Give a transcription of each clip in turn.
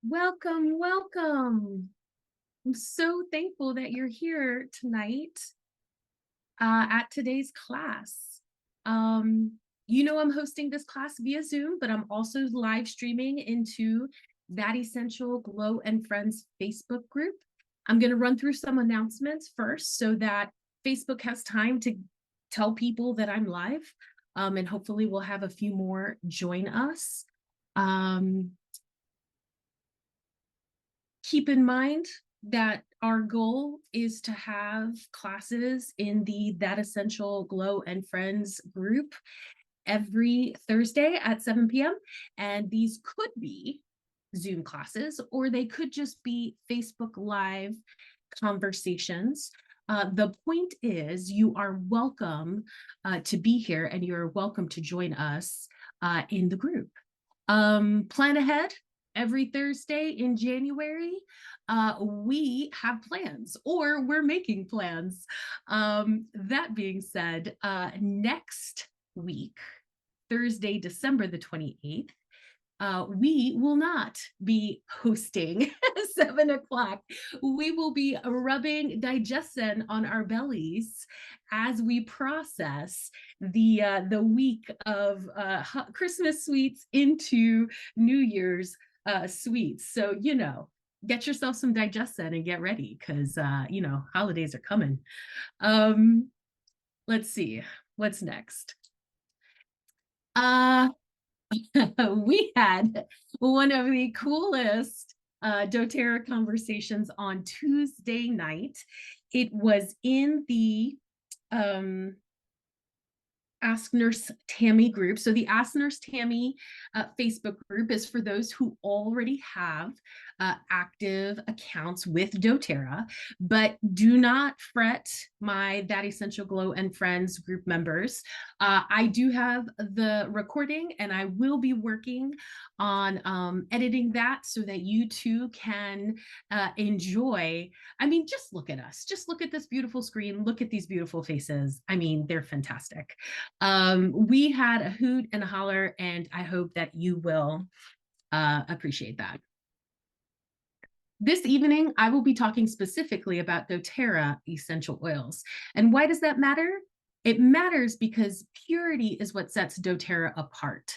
Welcome, welcome. I'm so thankful that you're here tonight at today's class. I'm hosting this class via Zoom, but I'm also live streaming into That Essential Glow and Friends Facebook group. I'm going to run through some announcements first so that Facebook has time to tell people that I'm live, and hopefully we'll have a few more join us. Um, Keep in mind that our goal is to have classes in the That Essential Glow and Friends group every Thursday at 7 p.m. And these could be Zoom classes, or they could just be Facebook Live conversations. The point is, you are welcome to be here and you're welcome to join us in the group. Plan ahead. Every Thursday in January, we have plans or we're making plans. That being said, next week, Thursday, December the 28th, we will not be hosting 7 o'clock. We will be rubbing digestion on our bellies as we process the week of Christmas sweets into New Year's sweets. So, get yourself some digestion and get ready because, holidays are coming. Let's see, what's next? We had one of the coolest dōTERRA conversations on Tuesday night. It was in the Ask Nurse Tammy group. So the Ask Nurse Tammy Facebook group is for those who already have active accounts with dōTERRA, but do not fret, my That Essential Glow and Friends group members. I do have the recording and I will be working on editing that so that you too can enjoy. I mean, just look at us. Just look at this beautiful screen. Look at these beautiful faces. I mean, they're fantastic. We had a hoot and a holler, and I hope that you will appreciate that. This evening, I will be talking specifically about dōTERRA essential oils. And why does that matter? It matters because purity is what sets dōTERRA apart.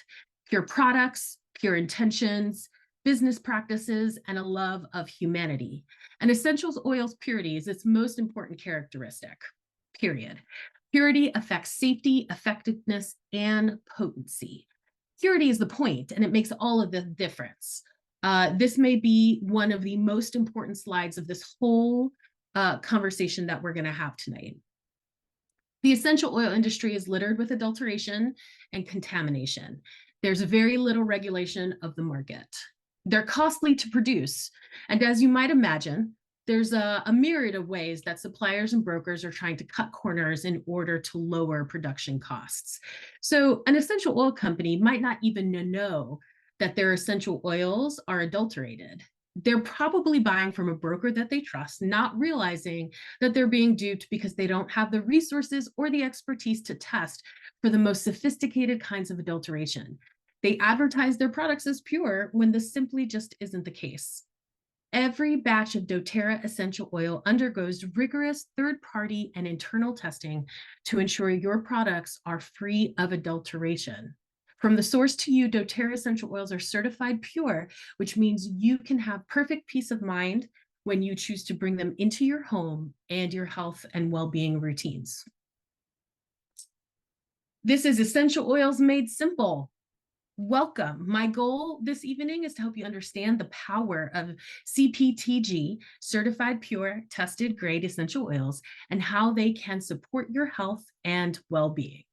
Pure products, pure intentions, business practices, and a love of humanity. And essential oils purity is its most important characteristic, period. Purity affects safety, effectiveness, and potency. Purity is the point, and it makes all of the difference. This may be one of the most important slides of this whole conversation that we're going to have tonight. The essential oil industry is littered with adulteration and contamination. There's very little regulation of the market. They're costly to produce, and as you might imagine, there's a myriad of ways that suppliers and brokers are trying to cut corners in order to lower production costs. So an essential oil company might not even know that their essential oils are adulterated. They're probably buying from a broker that they trust, not realizing that they're being duped because they don't have the resources or the expertise to test for the most sophisticated kinds of adulteration. They advertise their products as pure when this simply just isn't the case. Every batch of dōTERRA essential oil undergoes rigorous third-party and internal testing to ensure your products are free of adulteration. From the source to you, dōTERRA essential oils are certified pure, which means you can have perfect peace of mind when you choose to bring them into your home and your health and well-being routines. This is Essential Oils Made Simple. Welcome. My goal this evening is to help you understand the power of CPTG, certified pure, tested grade essential oils, and how they can support your health and well-being.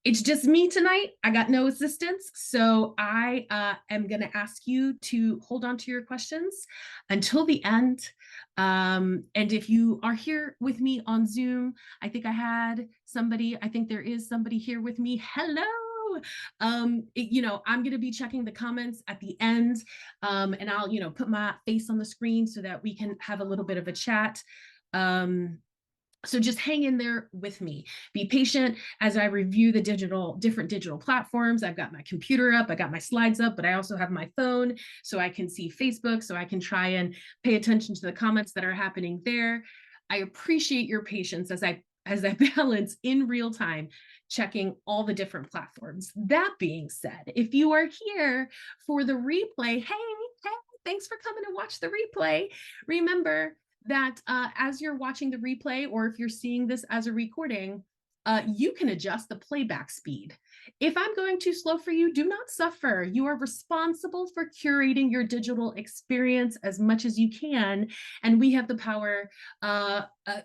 It's just me tonight. I got no assistants, so I am going to ask you to hold on to your questions until the end. And if you are here with me on Zoom, I think there is somebody here with me. Hello. I'm going to be checking the comments at the end, and I'll, put my face on the screen so that we can have a little bit of a chat. So just hang in there with me. Be patient as I review the different digital platforms. I've got my computer up, I got my slides up, but I also have my phone so I can see Facebook, so I can try and pay attention to the comments that are happening there. I appreciate your patience as I balance in real time checking all the different platforms. That being said, if you are here for the replay, hey, thanks for coming to watch the replay. Remember that as you're watching the replay, or if you're seeing this as a recording, you can adjust the playback speed. If I'm going too slow for you, do not suffer. You are responsible for curating your digital experience as much as you can. And we have the power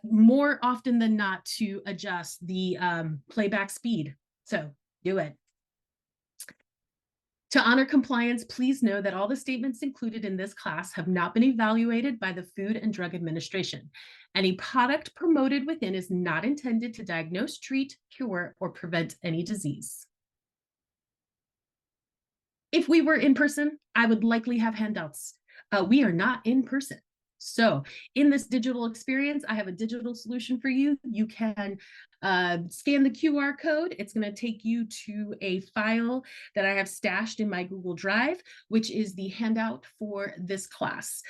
more often than not to adjust the playback speed. So do it. To honor compliance, please know that all the statements included in this class have not been evaluated by the Food and Drug Administration. Any product promoted within is not intended to diagnose, treat, cure, or prevent any disease. If we were in person, I would likely have handouts. We are not in person. So in this digital experience, I have a digital solution for you. You can scan the QR code. It's going to take you to a file that I have stashed in my Google Drive, which is the handout for this class.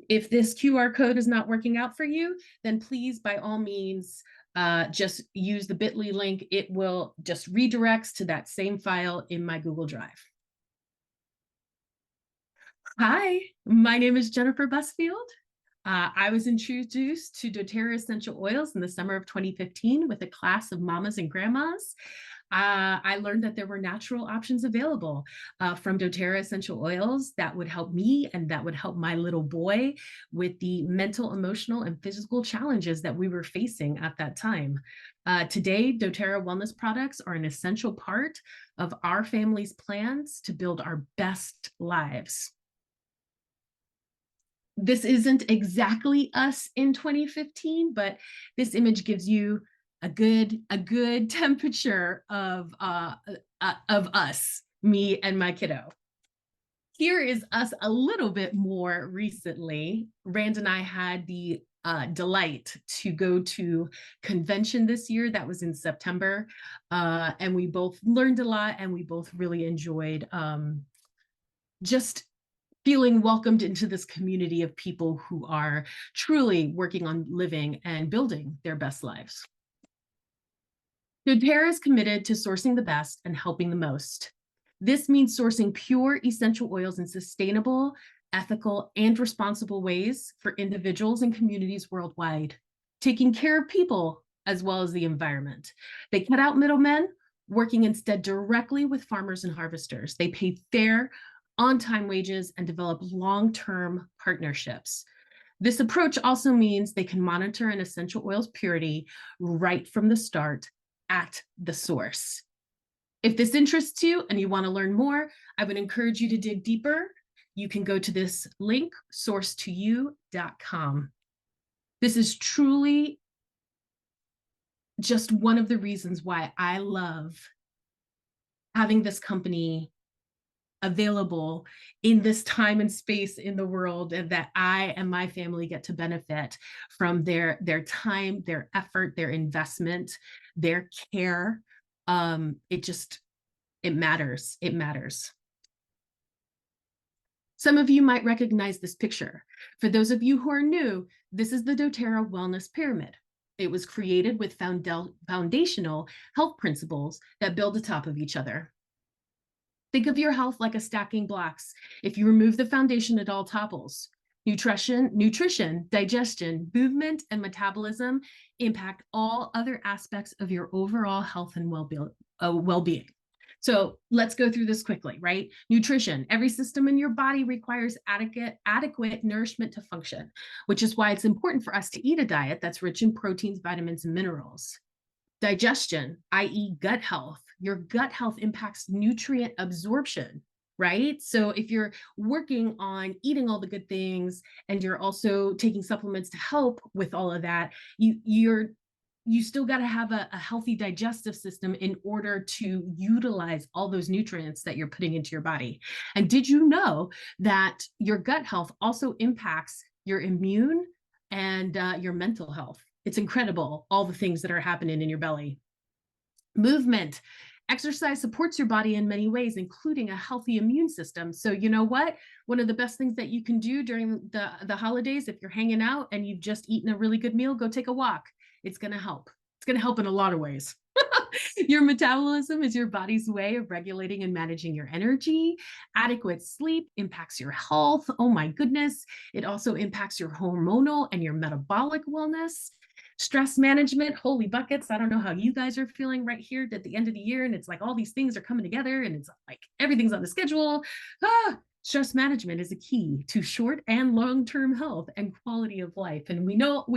If this QR code is not working out for you, then please, by all means, just use the bit.ly link. It will just redirects to that same file in my Google Drive. Hi, my name is Jennifer Busfield. I was introduced to doTERRA essential oils in the summer of 2015 with a class of mamas and grandmas. I learned that there were natural options available from doTERRA essential oils that would help me and that would help my little boy with the mental, emotional, and physical challenges that we were facing at that time. Today, doTERRA wellness products are an essential part of our family's plans to build our best lives. This isn't exactly us in 2015, but this image gives you a good temperature of us, me and my kiddo. Here is us a little bit more recently. Rand and I had the delight to go to convention this year. That was in September, and we both learned a lot, and we both really enjoyed just feeling welcomed into this community of people who are truly working on living and building their best lives. doTERRA is committed to sourcing the best and helping the most. This means sourcing pure essential oils in sustainable, ethical, and responsible ways for individuals and communities worldwide, taking care of people as well as the environment. They cut out middlemen, working instead directly with farmers and harvesters. They pay fair, on-time wages and develop long-term partnerships. This approach also means they can monitor an essential oil's purity right from the start at the source. If this interests you and you want to learn more, I would encourage you to dig deeper. You can go to this link, sourcetoyou.com. This is truly just one of the reasons why I love having this company available in this time and space in the world, and that I and my family get to benefit from their time, their effort, their investment, their care. It matters. It matters. Some of you might recognize this picture. For those of you who are new, this is the doTERRA Wellness Pyramid. It was created with foundational health principles that build atop of each other. Think of your health like a stacking blocks. If you remove the foundation, it all topples. Nutrition, digestion, movement, and metabolism impact all other aspects of your overall health and well-being. So let's go through this quickly, right? Nutrition. Every system in your body requires adequate nourishment to function, which is why it's important for us to eat a diet that's rich in proteins, vitamins, and minerals. Digestion, i.e. gut health. Your gut health impacts nutrient absorption, right? So if you're working on eating all the good things and you're also taking supplements to help with all of that, you still got to have a healthy digestive system in order to utilize all those nutrients that you're putting into your body. And did you know that your gut health also impacts your immune and your mental health? It's incredible, all the things that are happening in your belly. Movement. Exercise supports your body in many ways, including a healthy immune system. So you know what? One of the best things that you can do during the holidays, if you're hanging out and you've just eaten a really good meal, go take a walk. It's going to help. It's going to help in a lot of ways. Your metabolism is your body's way of regulating and managing your energy. Adequate sleep impacts your health. Oh my goodness. It also impacts your hormonal and your metabolic wellness. Stress management, holy buckets. I don't know how you guys are feeling right here at the end of the year. And it's like all these things are coming together and it's like everything's on the schedule. Stress management is a key to short and long-term health and quality of life. And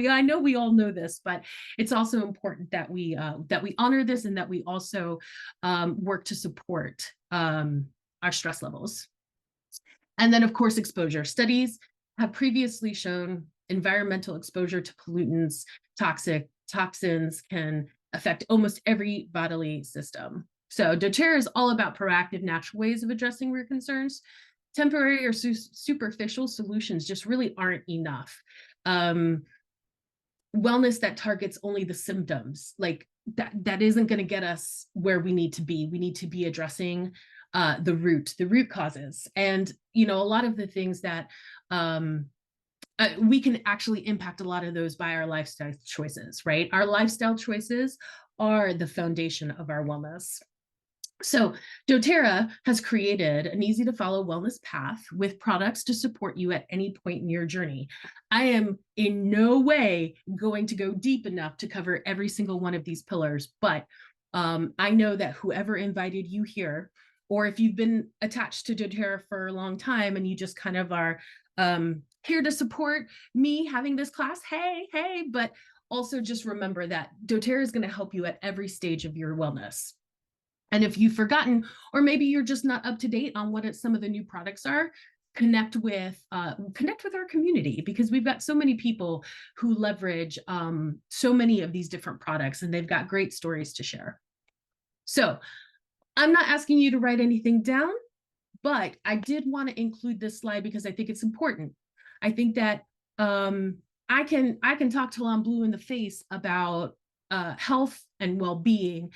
I know we all know this, but it's also important that we honor this and that we also work to support our stress levels. And then, of course, exposure. Studies have previously shown environmental exposure to pollutants, toxins can affect almost every bodily system. So doTERRA is all about proactive, natural ways of addressing your concerns. Temporary or superficial solutions just really aren't enough. Wellness that targets only the symptoms, like that isn't going to get us where we need to be. We need to be addressing the root causes. And, a lot of the things that we can actually impact a lot of those by our lifestyle choices, right? Our lifestyle choices are the foundation of our wellness. So doTERRA has created an easy to follow wellness path with products to support you at any point in your journey. I am in no way going to go deep enough to cover every single one of these pillars, but I know that whoever invited you here, or if you've been attached to doTERRA for a long time and you just kind of are here to support me having this class, hey, but also just remember that doTERRA is going to help you at every stage of your wellness. And if you've forgotten, or maybe you're just not up to date on what some of the new products are, connect with our community, because we've got so many people who leverage so many of these different products, and they've got great stories to share. So I'm not asking you to write anything down, but I did want to include this slide because I think it's important. I think that I can talk till I'm blue in the face about health and well-being,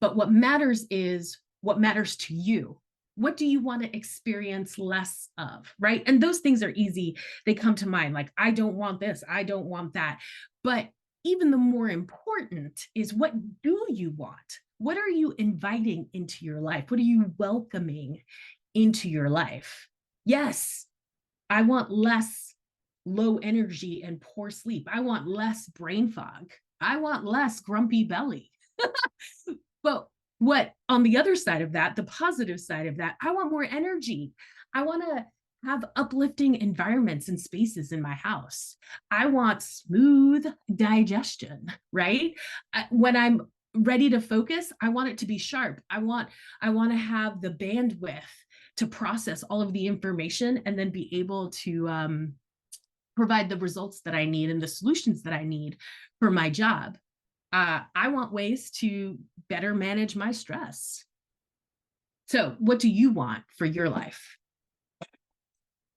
but what matters is what matters to you. What do you want to experience less of, right? And those things are easy. They come to mind, like, I don't want this, I don't want that. But even the more important is, what do you want? What are you inviting into your life? What are you welcoming into your life? Yes, I want less low energy and poor sleep. I want less brain fog. I want less grumpy belly. But what on the other side of that, the positive side of that, I want more energy. I want to have uplifting environments and spaces in my house. I want smooth digestion, right? When I'm ready to focus, I want it to be sharp. I want to have the bandwidth to process all of the information and then be able to provide the results that I need and the solutions that I need for my job. I want ways to better manage my stress. So what do you want for your life?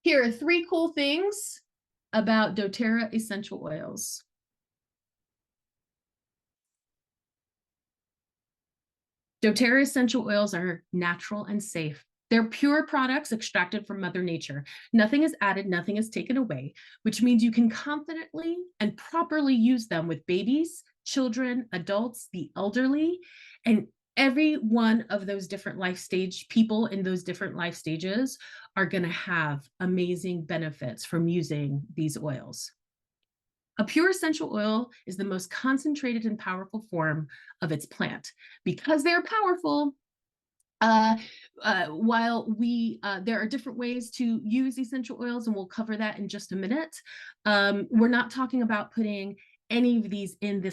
Here are 3 cool things about doTERRA essential oils. doTERRA essential oils are natural and safe. They're pure products extracted from Mother Nature. Nothing is added, nothing is taken away, which means you can confidently and properly use them with babies, children, adults, the elderly, and every one of those different life stage people in those different life stages are going to have amazing benefits from using these oils. A pure essential oil is the most concentrated and powerful form of its plant. Because they're powerful, while there are different ways to use essential oils, and we'll cover that in just a minute, we're not talking about putting any of these in the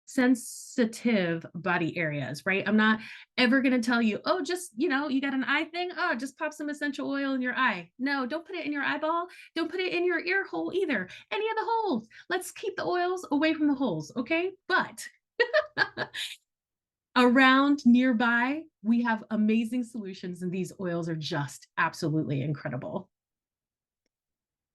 sensitive body areas, right? I'm not ever going to tell you, oh, just, you got an eye thing, oh, just pop some essential oil in your eye. No, don't put it in your eyeball. Don't put it in your ear hole either. Any of the holes. Let's keep the oils away from the holes, okay? But around nearby, we have amazing solutions, and these oils are just absolutely incredible.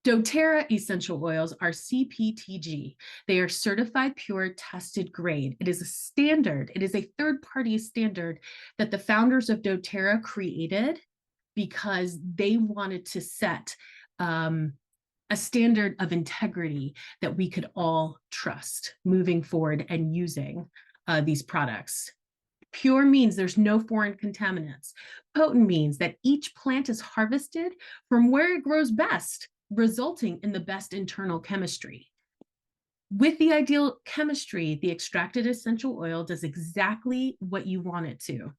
doTERRA essential oils are CPTG. They are certified pure tested grade. It is a standard. It is a third-party standard that the founders of doTERRA created because they wanted to set a standard of integrity that we could all trust moving forward and using these products. Pure means there's no foreign contaminants. Potent means that each plant is harvested from where it grows best, resulting in the best internal chemistry. With the ideal chemistry, the extracted essential oil does exactly what you want it to.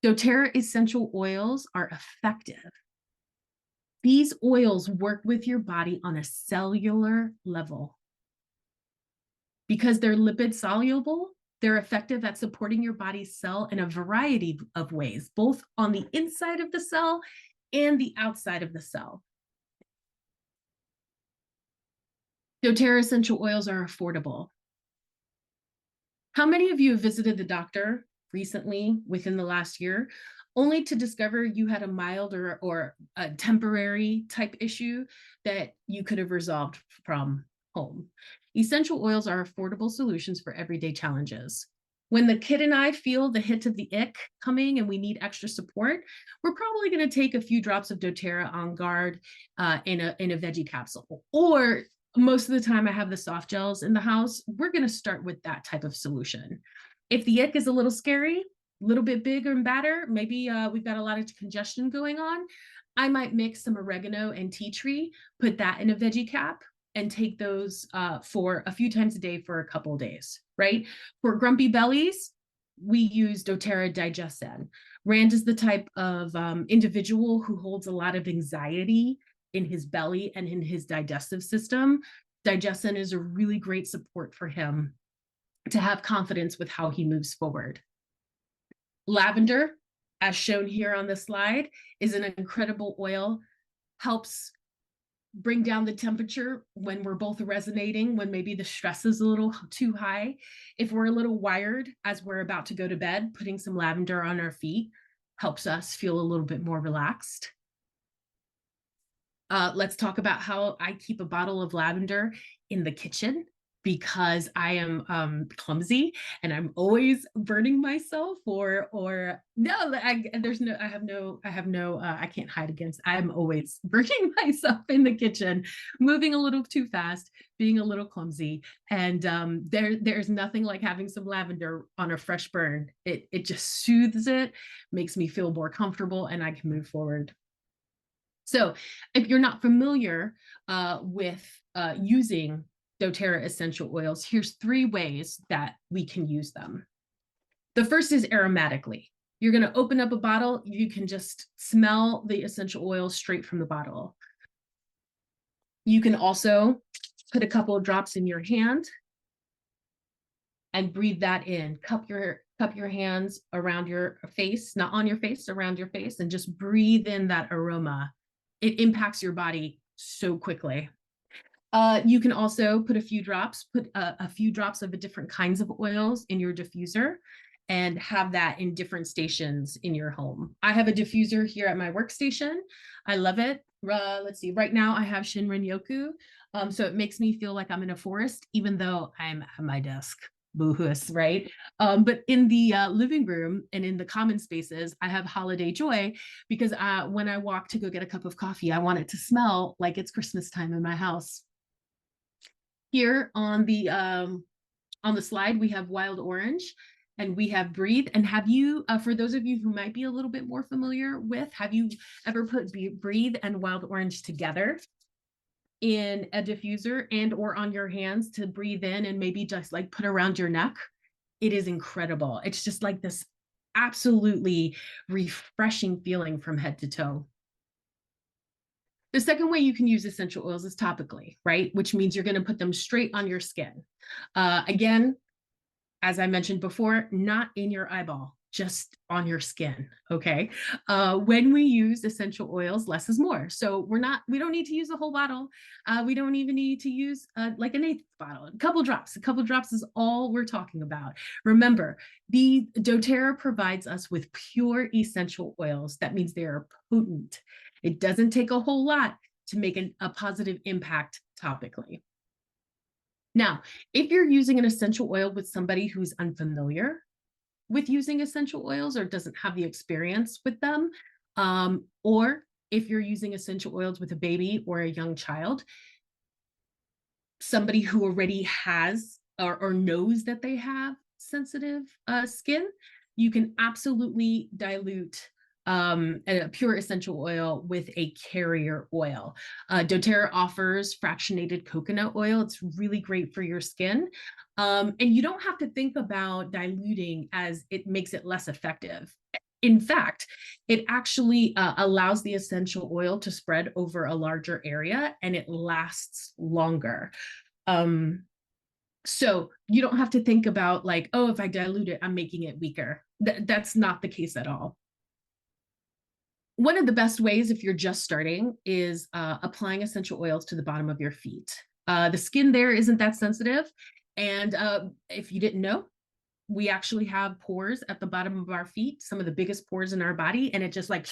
doTERRA essential oils are effective. These oils work with your body on a cellular level. Because they're lipid soluble, they're effective at supporting your body's cell in a variety of ways, both on the inside of the cell and the outside of the cell. doTERRA essential oils are affordable. How many of you have visited the doctor recently within the last year, only to discover you had a mild or a temporary type issue that you could have resolved from home? Essential oils are affordable solutions for everyday challenges. When the kid and I feel the hit of the ick coming and we need extra support, we're probably going to take a few drops of doTERRA on guard in a veggie capsule. Or most of the time I have the soft gels in the house. We're going to start with that type of solution. If the ick is a little scary, a little bit bigger and badder, maybe we've got a lot of congestion going on, I might mix some oregano and tea tree, put that in a veggie cap, and take those for a few times a day for a couple of days, right? For grumpy bellies, we use doTERRA Digesten. Rand is the type of individual who holds a lot of anxiety in his belly and in his digestive system. Digesten is a really great support for him to have confidence with how he moves forward. Lavender, as shown here on the slide, is an incredible oil, helps bring down the temperature when we're both resonating, when maybe the stress is a little too high. If we're a little wired as we're about to go to bed, putting some lavender on our feet helps us feel a little bit more relaxed. Let's talk about how I keep a bottle of lavender in the kitchen because I am clumsy and I'm always burning myself I can't hide against, I'm always burning myself in the kitchen, moving a little too fast, being a little clumsy. And there's nothing like having some lavender on a fresh burn. It just soothes it, makes me feel more comfortable, and I can move forward. So if you're not familiar with using doTERRA essential oils, here's 3 ways that we can use them. The first is aromatically. You're going to open up a bottle, you can just smell the essential oil straight from the bottle. You can also put a couple of drops in your hand and breathe that in. Cup your hands around your face, not on your face, around your face, and just breathe in that aroma. It impacts your body so quickly. You can also put a few drops of the different kinds of oils in your diffuser and have that in different stations in your home. I have a diffuser here at my workstation. I love it. Let's see, right now I have Shinrin Yoku. So it makes me feel like I'm in a forest, even though I'm at my desk. Boo-hoos, right? But in the living room and in the common spaces, I have Holiday Joy because when I walk to go get a cup of coffee, I want it to smell like it's Christmas time in my house. Here on the slide, we have Wild Orange and we have Breathe. And have you, for those of you who might be a little bit more familiar with, have you ever put Breathe and Wild Orange together in a diffuser and or on your hands to breathe in and maybe just like put around your neck? It is incredible. It's just like this absolutely refreshing feeling from head to toe. The second way you can use essential oils is topically, right? Which means you're going to put them straight on your skin. Again, as I mentioned before, not in your eyeball. just on your skin. Okay. When we use essential oils, less is more. So we don't need to use a whole bottle. We don't even need to use like an eighth bottle. A couple drops is all we're talking about. Remember, the doTERRA provides us with pure essential oils. That means they are potent. It doesn't take a whole lot to make a positive impact topically. Now, if you're using an essential oil with somebody who's unfamiliar with using essential oils or doesn't have the experience with them, or if you're using essential oils with a baby or a young child, somebody who already has or knows that they have sensitive skin, you can absolutely dilute a pure essential oil with a carrier oil. doTERRA offers fractionated coconut oil. It's really great for your skin. And you don't have to think about diluting as it makes it less effective. In fact, it actually allows the essential oil to spread over a larger area and it lasts longer. So you don't have to think about like, oh, if I dilute it, I'm making it weaker. That's not the case at all. One of the best ways if you're just starting is applying essential oils to the bottom of your feet. The skin there isn't that sensitive. And if you didn't know, we actually have pores at the bottom of our feet, some of the biggest pores in our body, and it just like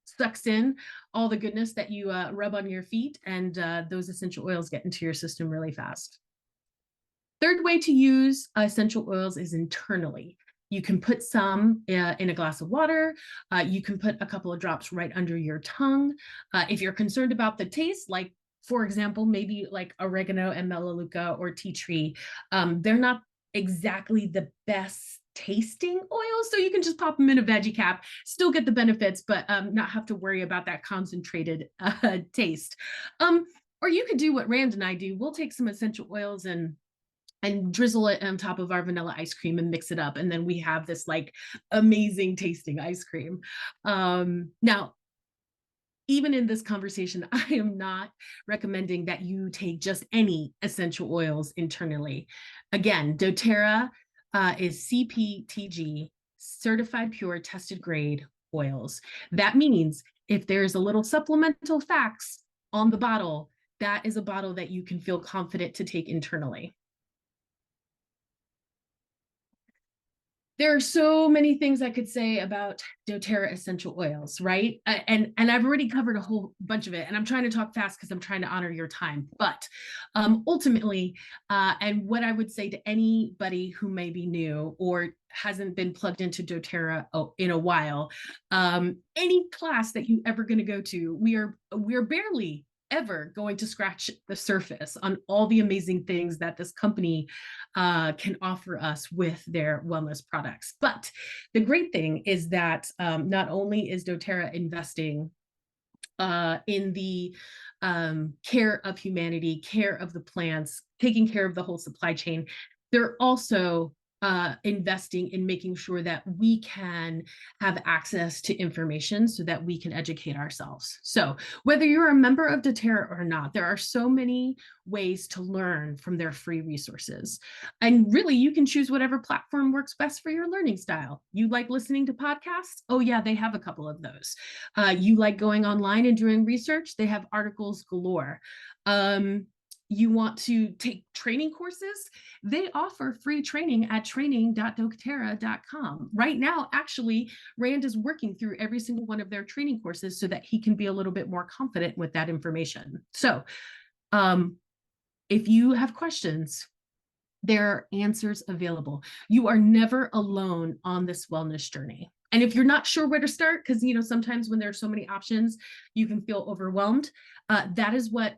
sucks in all the goodness that you rub on your feet, and those essential oils get into your system really fast. Third way to use essential oils is internally. You can put some in a glass of water. You can put a couple of drops right under your tongue. If you're concerned about the taste, like for example, maybe like oregano and melaleuca or tea tree, they're not exactly the best tasting oils. So you can just pop them in a veggie cap, still get the benefits, but not have to worry about that concentrated taste. Or you could do what Rand and I do. We'll take some essential oils and drizzle it on top of our vanilla ice cream and mix it up. And then we have this like amazing tasting ice cream. Now, even in this conversation, I am not recommending that you take just any essential oils internally. Again, doTERRA is CPTG, certified pure tested grade oils. That means if there's a little supplemental facts on the bottle, that is a bottle that you can feel confident to take internally. There are so many things I could say about doTERRA essential oils, right? And I've already covered a whole bunch of it, and I'm trying to talk fast because I'm trying to honor your time. But ultimately, and what I would say to anybody who may be new or hasn't been plugged into doTERRA in a while, any class that you ever going to go to, we're barely ever going to scratch the surface on all the amazing things that this company can offer us with their wellness products. But the great thing is that not only is doTERRA investing in the care of humanity, care of the plants, taking care of the whole supply chain, they're also investing in making sure that we can have access to information so that we can educate ourselves. So whether you're a member of doTERRA or not, there are so many ways to learn from their free resources. And really, you can choose whatever platform works best for your learning style. You like listening to podcasts? Oh yeah, they have a couple of those. You like going online and doing research? They have articles galore. You want to take training courses? They offer free training at training.doterra.com. Right now, actually, Rand is working through every single one of their training courses so that he can be a little bit more confident with that information. So if you have questions, there are answers available. You are never alone on this wellness journey. And if you're not sure where to start, because sometimes when there are so many options, you can feel overwhelmed. That is what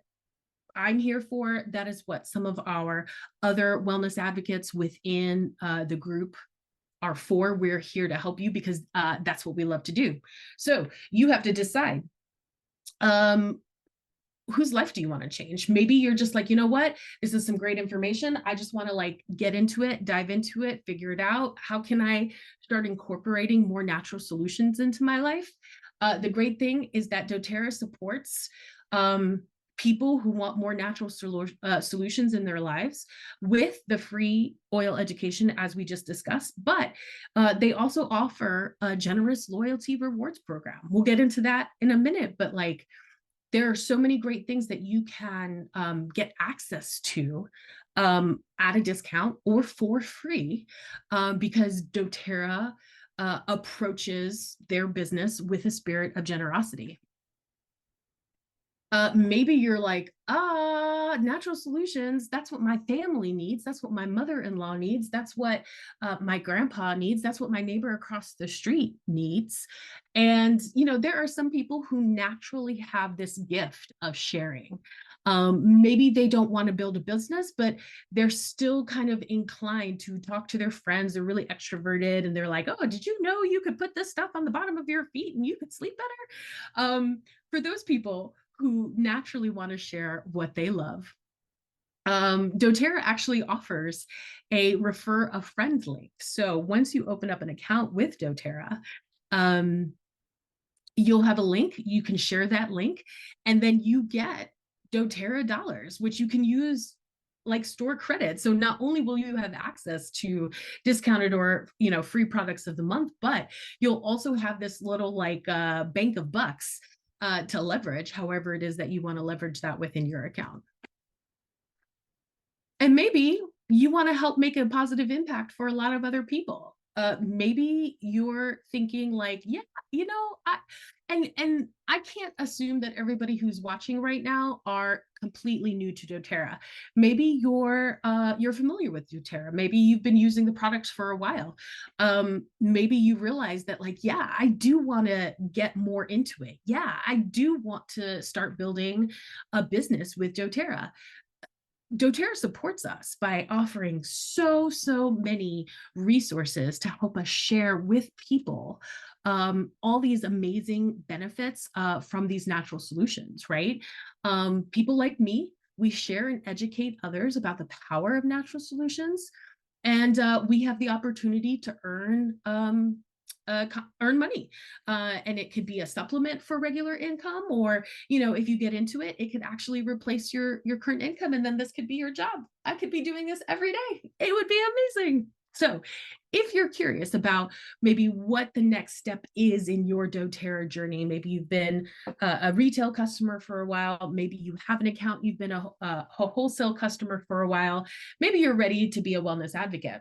I'm here for. That is what some of our other wellness advocates within the group are for. We're here to help you because that's what we love to do. So you have to decide whose life do you want to change? Maybe you're just like, you know what? This is some great information. I just want to like get into it, dive into it, figure it out. How can I start incorporating more natural solutions into my life? The great thing is that doTERRA supports people who want more natural solutions in their lives with the free oil education, as we just discussed. But they also offer a generous loyalty rewards program. We'll get into that in a minute, but like, there are so many great things that you can get access to at a discount or for free because doTERRA approaches their business with a spirit of generosity. Maybe you're like, natural solutions, that's what my family needs. That's what my mother-in-law needs. That's what my grandpa needs. That's what my neighbor across the street needs. And, you know, there are some people who naturally have this gift of sharing. Maybe they don't want to build a business, but they're still kind of inclined to talk to their friends. They're really extroverted and they're like, oh, did you know you could put this stuff on the bottom of your feet and you could sleep better? For those people who naturally want to share what they love, doTERRA actually offers a refer a friend link. So once you open up an account with doTERRA, you'll have a link. You can share that link, and then you get doTERRA dollars, which you can use like store credit. So not only will you have access to discounted or, you know, free products of the month, but you'll also have this little like bank of bucks to leverage however it is that you want to leverage that within your account. And maybe you want to help make a positive impact for a lot of other people. Maybe you're thinking like, yeah, you know, and I can't assume that everybody who's watching right now are completely new to doTERRA. Maybe you're familiar with doTERRA. Maybe you've been using the products for a while. Maybe you realize that like, yeah, I do want to get more into it. Yeah, I do want to start building a business with doTERRA. doTERRA supports us by offering so many resources to help us share with people all these amazing benefits from these natural solutions, right? People like me, we share and educate others about the power of natural solutions, and we have the opportunity to earn money, and it could be a supplement for regular income, or you know, if you get into it, it could actually replace your current income, and then this could be your job. I could be doing this every day. It would be amazing. So if you're curious about maybe what the next step is in your doTERRA journey, maybe you've been a retail customer for a while, maybe you have an account, you've been a wholesale customer for a while, maybe you're ready to be a wellness advocate,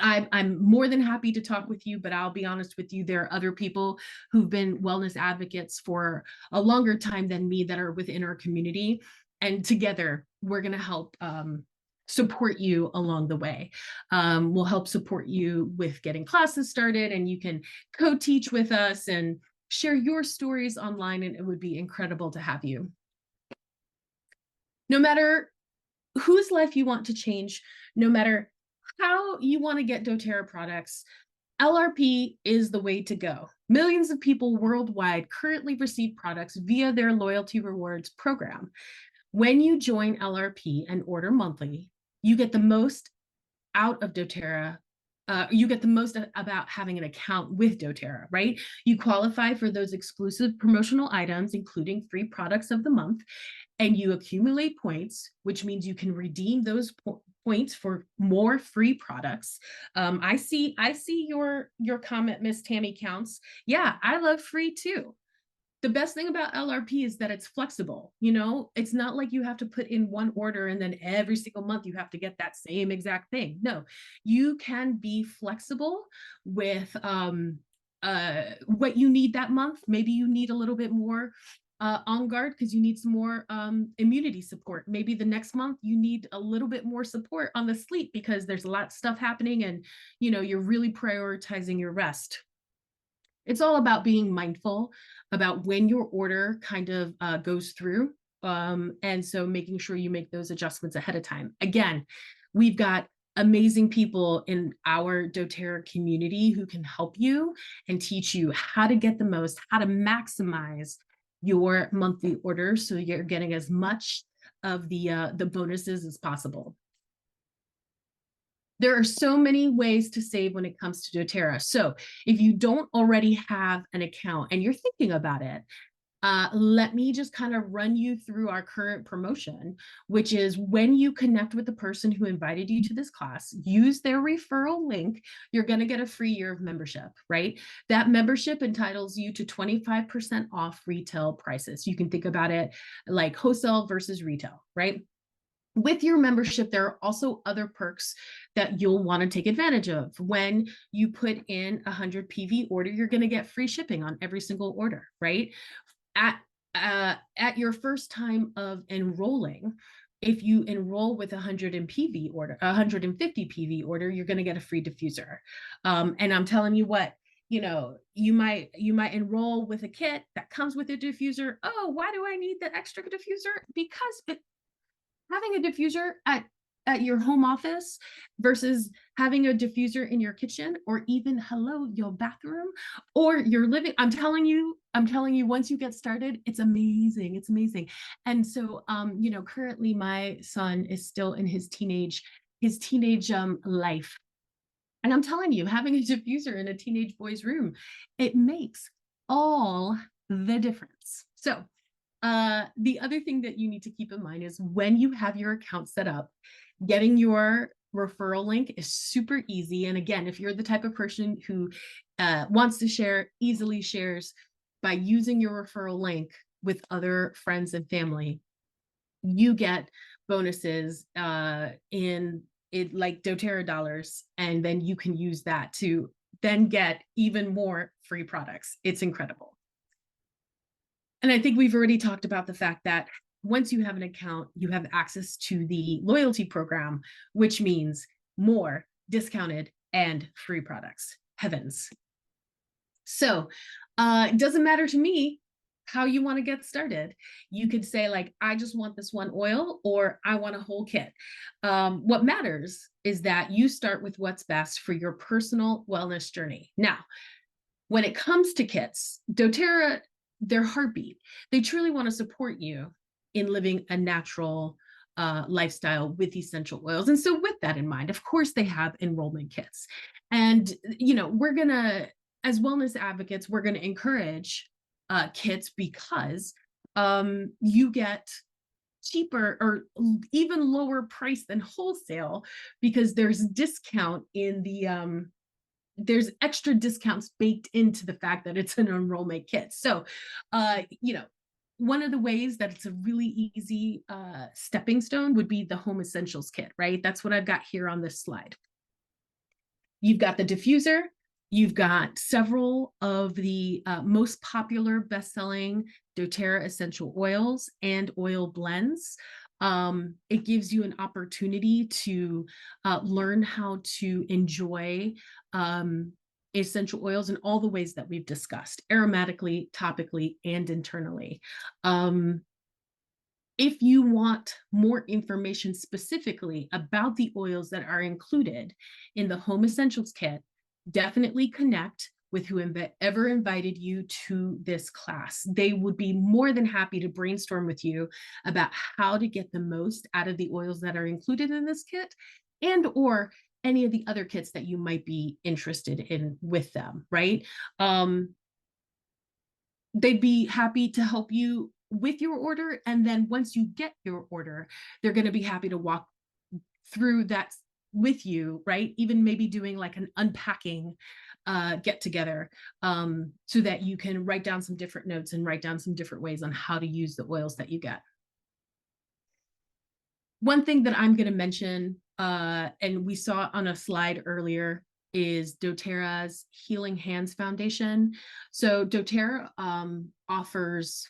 I'm more than happy to talk with you, but I'll be honest with you, there are other people who've been wellness advocates for a longer time than me that are within our community. And together, we're going to help support you along the way. We'll help support you with getting classes started, and you can co-teach with us and share your stories online, and it would be incredible to have you. No matter whose life you want to change, no matter how you want to get doTERRA products, LRP is the way to go. Millions of people worldwide currently receive products via their loyalty rewards program. When you join LRP and order monthly, you get the most out of doTERRA. You get the most about having an account with doTERRA, right? You qualify for those exclusive promotional items, including free products of the month, and you accumulate points, which means you can redeem those points for more free products. I see your comment, Miss Tammy Counts. Yeah, I love free too. The best thing about LRP is that it's flexible. You know, it's not like you have to put in one order and then every single month you have to get that same exact thing. No, you can be flexible with what you need that month. Maybe you need a little bit more on guard because you need some more immunity support. Maybe the next month you need a little bit more support on the sleep because there's a lot of stuff happening and, you know, you're really prioritizing your rest. It's all about being mindful about when your order kind of goes through. And so making sure you make those adjustments ahead of time. Again, we've got amazing people in our doTERRA community who can help you and teach you how to get the most, how to maximize your monthly order so you're getting as much of the bonuses as possible. There are so many ways to save when it comes to doTERRA. So if you don't already have an account and you're thinking about it, Let me just kind of run you through our current promotion, which is when you connect with the person who invited you to this class, use their referral link, you're going to get a free year of membership, right? That membership entitles you to 25% off retail prices. You can think about it like wholesale versus retail, right? With your membership, there are also other perks that you'll want to take advantage of. When you put in a 100 PV order, you're going to get free shipping on every single order, right? At your first time of enrolling, if you enroll with a 150 PV order, you're going to get a free diffuser. And I'm telling you what, you might enroll with a kit that comes with a diffuser. Oh, why do I need that extra diffuser? Because having a diffuser at your home office versus having a diffuser in your kitchen, or even your bathroom or your living, I'm telling you, once you get started, it's amazing. It's amazing. And so currently my son is still in his teenage life, and I'm telling you, having a diffuser in a teenage boy's room, it makes all the difference. So the other thing that you need to keep in mind is when you have your account set up, getting your referral link is super easy. And again, if you're the type of person who wants to share, easily shares by using your referral link with other friends and family, you get bonuses in it like doTERRA dollars, and then you can use that to then get even more free products. It's incredible. And I think we've already talked about the fact that once you have an account, you have access to the loyalty program, which means more discounted and free products. Heavens. So it doesn't matter to me how you want to get started. You could say like, I just want this one oil, or I want a whole kit. What matters is that you start with what's best for your personal wellness journey. Now, when it comes to kits, doTERRA, their heartbeat, they truly want to support you in living a natural lifestyle with essential oils. And so with that in mind, of course, they have enrollment kits. And, we're going to, as wellness advocates, we're going to encourage kits because you get cheaper or even lower price than wholesale, because there's discount in the there's extra discounts baked into the fact that it's an enrollment kit. So, one of the ways that it's a really easy stepping stone would be the home essentials kit, right? That's what I've got here on this slide. You've got the diffuser, you've got several of the most popular best-selling doTERRA essential oils and oil blends. It gives you an opportunity to learn how to enjoy essential oils in all the ways that we've discussed, aromatically, topically, and internally. If you want more information specifically about the oils that are included in the Home Essentials Kit, definitely connect with whoever invited you to this class. They would be more than happy to brainstorm with you about how to get the most out of the oils that are included in this kit, and or any of the other kits that you might be interested in with them, right? They'd be happy to help you with your order. And then once you get your order, they're going to be happy to walk through that with you, right? Even maybe doing like an unpacking get together, so that you can write down some different notes and write down some different ways on how to use the oils that you get. One thing that I'm going to mention, and we saw on a slide earlier, is doTERRA's Healing Hands Foundation. So doTERRA offers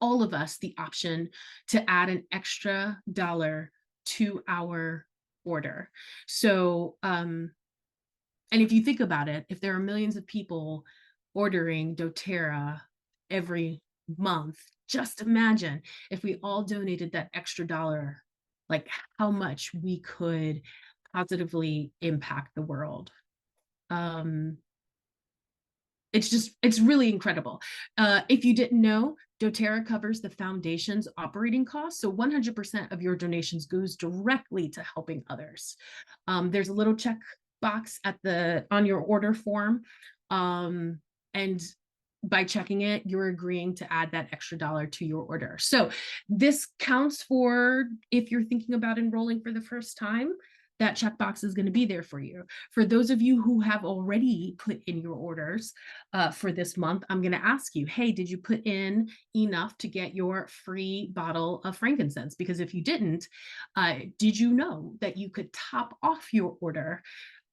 all of us the option to add an extra dollar to our order. So, and if you think about it, if there are millions of people ordering doTERRA every month, just imagine if we all donated that extra dollar, like how much we could positively impact the world. It's really incredible. If you didn't know, doTERRA covers the foundation's operating costs. So 100% of your donations goes directly to helping others. There's a little check box on your order form. And by checking it, you're agreeing to add that extra dollar to your order. So this counts for if you're thinking about enrolling for the first time, that checkbox is going to be there for you. For those of you who have already put in your orders for this month, I'm going to ask you, hey, did you put in enough to get your free bottle of frankincense? Because if you didn't, did you know that you could top off your order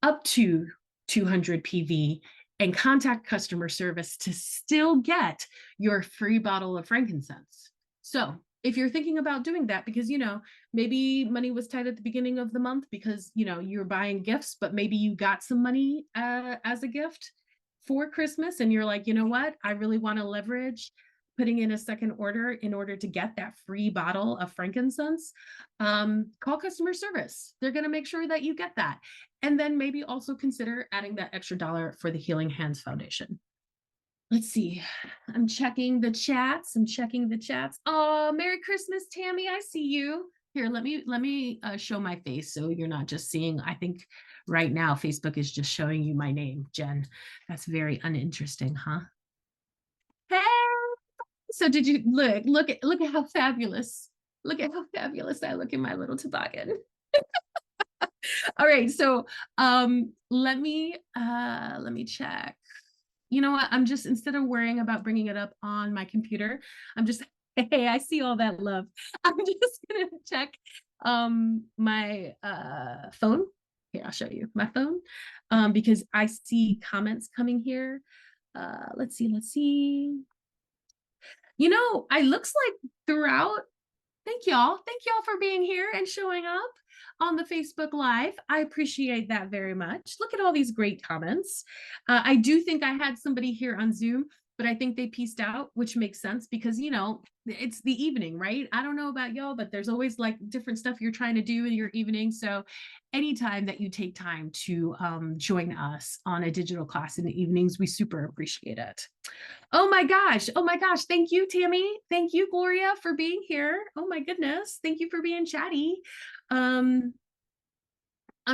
up to 200 PV and contact customer service to still get your free bottle of frankincense? So if you're thinking about doing that, because, maybe money was tight at the beginning of the month because, you're buying gifts, but maybe you got some money as a gift for Christmas and you're like, you know what, I really want to leverage putting in a second order in order to get that free bottle of frankincense, call customer service. They're going to make sure that you get that. And then maybe also consider adding that extra dollar for the Healing Hands Foundation. Let's see. I'm checking the chats. Oh, Merry Christmas, Tammy. I see you. Here, let me show my face so you're not just seeing. I think right now Facebook is just showing you my name, Jen. That's very uninteresting, huh? Hey. So did you look at how fabulous. Look at how fabulous I look in my little toboggan. All right, so let me check. You know what? I'm just, instead of worrying about bringing it up on my computer, I'm just, hey, I see all that love. I'm just gonna check my phone. Here, I'll show you my phone because I see comments coming here. Let's see. I looks like throughout. Thank y'all. Thank y'all for being here and showing up on the Facebook Live. I appreciate that very much. Look at all these great comments. I do think I had somebody here on Zoom, but I think they pieced out, which makes sense because, it's the evening, right? I don't know about y'all, but there's always like different stuff you're trying to do in your evening. So anytime that you take time to join us on a digital class in the evenings, we super appreciate it. Oh my gosh. Oh my gosh. Thank you, Tammy. Thank you, Gloria, for being here. Oh my goodness. Thank you for being chatty. I'm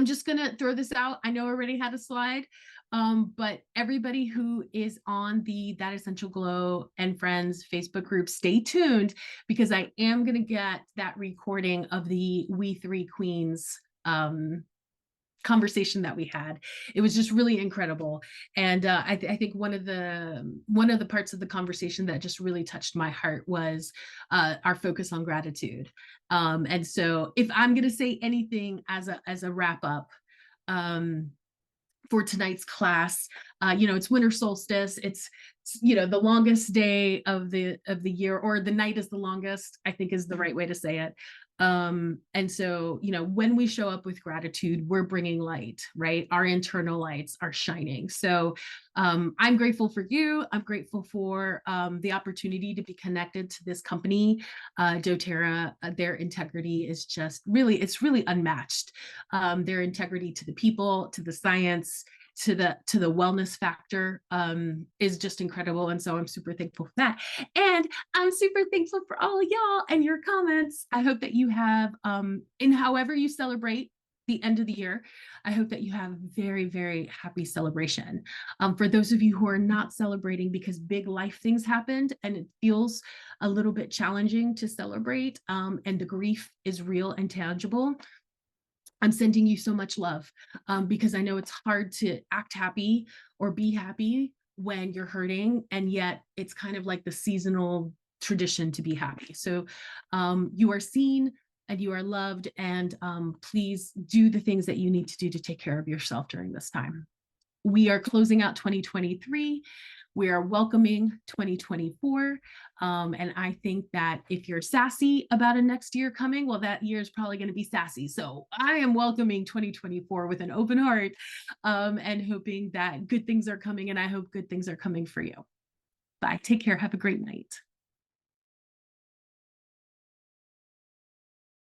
just going to throw this out. I know I already had a slide, but everybody who is on the That Essential Glow and Friends Facebook group, stay tuned because I am going to get that recording of the We Three Queens conversation that we had. It was just really incredible. And I think one of the parts of the conversation that just really touched my heart was our focus on gratitude. And so if I'm going to say anything as a wrap up, for tonight's class, it's winter solstice. It's the longest day of the year, or the night is the longest, I think is the right way to say it. And so, when we show up with gratitude, we're bringing light, right? Our internal lights are shining. So I'm grateful for you. I'm grateful for the opportunity to be connected to this company, dōTERRA. Their integrity is just it's really unmatched. Their integrity to the people, to the science, to the wellness factor is just incredible. And so I'm super thankful for that. And I'm super thankful for all of y'all and your comments. I hope that you have, in however you celebrate the end of the year, I hope that you have a very, very happy celebration. For those of you who are not celebrating because big life things happened and it feels a little bit challenging to celebrate, and the grief is real and tangible, I'm sending you so much love because I know it's hard to act happy or be happy when you're hurting, and yet it's kind of like the seasonal tradition to be happy. So you are seen and you are loved, and please do the things that you need to do to take care of yourself during this time. We are closing out 2023. We are welcoming 2024. And I think that if you're sassy about a next year coming, well, that year is probably going to be sassy. So I am welcoming 2024 with an open heart and hoping that good things are coming. And I hope good things are coming for you. Bye. Take care. Have a great night.